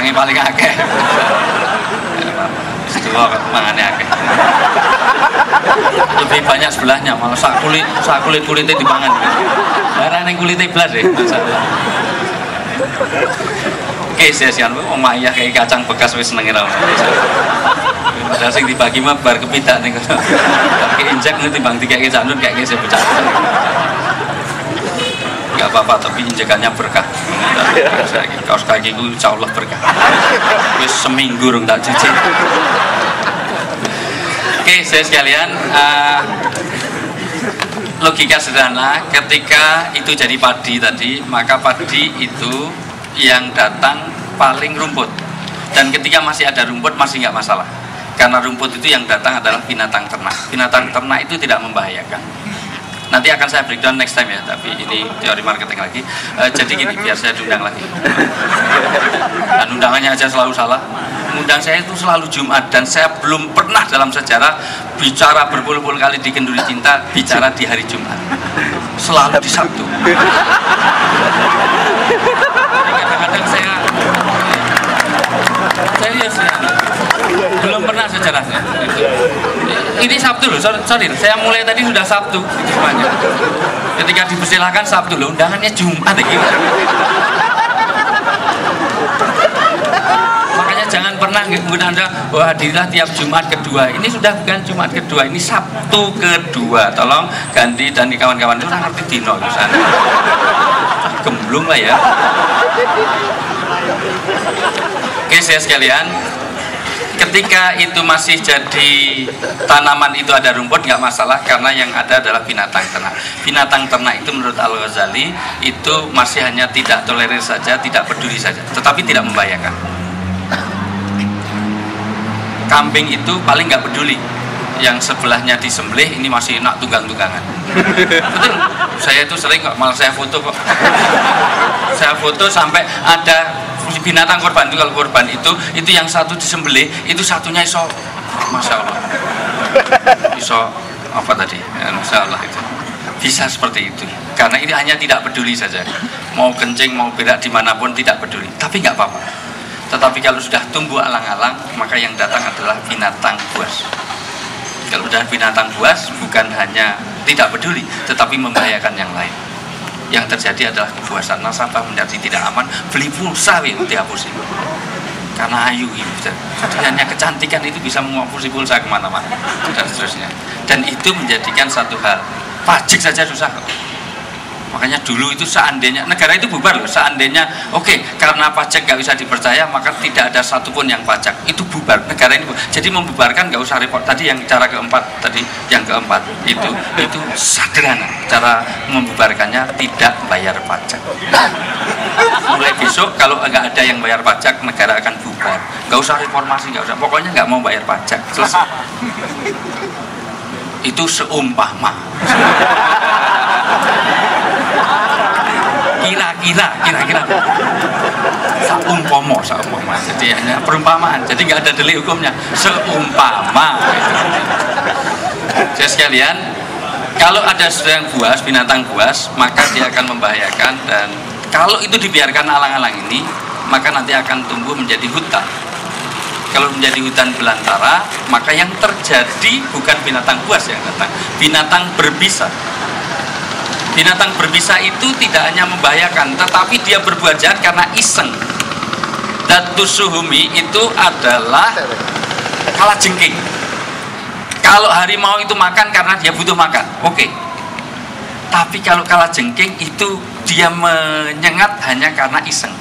Utange paling akeh. Dua mangane akeh. Lebih banyak sebelahnya, malah sak kulitnya dipangan. Darah ning kulite blas deh, masalah. Oke, sia-sian omah iya kayak kacang bekas wis senenge ra. Padahal sing dibagi mah bar kepidak ning kono. Tapi injek nanti bang dikeke janun kayak saya pecah. Enggak apa-apa, tapi injekannya berkah. Kaos kakiku insyaallah berkah. Wis seminggu rung tak cuci. Oke, saya sekalian, logika sederhana, ketika itu jadi padi tadi, maka padi itu yang datang paling rumput, dan ketika masih ada rumput masih nggak masalah, karena rumput itu yang datang adalah binatang ternak. Binatang ternak itu tidak membahayakan. Nanti akan saya breakdown next time ya, tapi ini teori marketing lagi. Jadi gini, biar saya diundang lagi, dan undangannya aja selalu salah. Undang saya itu selalu Jumat, dan saya belum pernah dalam sejarah bicara berpuluh-puluh kali di Kenduri Cinta bicara di hari Jumat, selalu di Sabtu. Kadang-kadang saya serius ya, belum pernah sejarahnya. Ini Sabtu loh, sorry, saya mulai tadi sudah Sabtu semuanya. Ketika dipersilahkan Sabtu loh, undangannya Jumat gitu. Makanya jangan pernah menggunakan Anda, wah hadirilah tiap Jumat kedua. Ini sudah bukan Jumat kedua, ini Sabtu kedua. Tolong ganti, dan kawan-kawan itu ngerti dino itu sana. Gemblung lah ya. Oke, saya sekalian, ketika itu masih jadi tanaman itu ada rumput nggak masalah, karena yang ada adalah binatang ternak. Binatang ternak itu menurut Al-Ghazali itu masih hanya tidak tolerir saja, tidak peduli saja, tetapi tidak membahayakan. Kambing itu paling nggak peduli, yang sebelahnya disembelih ini masih enak tunggang-tunggangan. Betul, saya itu sering kok, malah saya foto kok. Saya foto sampai ada binatang korban itu, kalau korban itu yang satu disembelih, itu satunya iso, masya Allah, iso apa tadi, ya, masya Allah itu bisa seperti itu, karena ini hanya tidak peduli saja, mau kencing mau berak dimanapun tidak peduli, tapi nggak apa-apa. Tetapi kalau sudah tumbuh alang-alang, maka yang datang adalah binatang buas. Kalau sudah binatang buas, bukan hanya tidak peduli, tetapi membahayakan yang lain. Yang terjadi adalah kebuasan, nasabah menjadi tidak aman, beli pulsa itu dihapusin karena ayu gitu. Jadi hanya kecantikan itu bisa menghapusi pulsa kemana-mana dan seterusnya, dan itu menjadikan satu hal, pajak saja susah. Makanya dulu itu seandainya negara itu bubar loh, seandainya oke, karena pajak nggak bisa dipercaya, maka tidak ada satupun yang pajak, itu bubar negara ini. Jadi membubarkan nggak usah repot. Tadi yang cara keempat tadi, yang keempat itu sederhana cara membubarkannya, tidak bayar pajak. Mulai besok kalau nggak ada yang bayar pajak, negara akan bubar. Nggak usah reformasi, nggak usah, pokoknya nggak mau bayar pajak, selesai. Itu seumpama. Kira-kira seumpama, jadi hanya perumpamaan, jadi nggak ada delik hukumnya, seumpama. Jadi sekalian, kalau ada sedang buas, binatang buas, maka dia akan membahayakan, dan kalau itu dibiarkan alang-alang ini, maka nanti akan tumbuh menjadi hutan. Kalau menjadi hutan belantara, maka yang terjadi bukan binatang buas yang datang, binatang berbisa. Binatang berbisa itu tidak hanya membahayakan, tetapi dia berbuat jahat karena iseng. Datus suhumi itu adalah kalajengking. Kalau harimau itu makan karena dia butuh makan, oke. Tapi kalau kalajengking itu dia menyengat hanya karena iseng.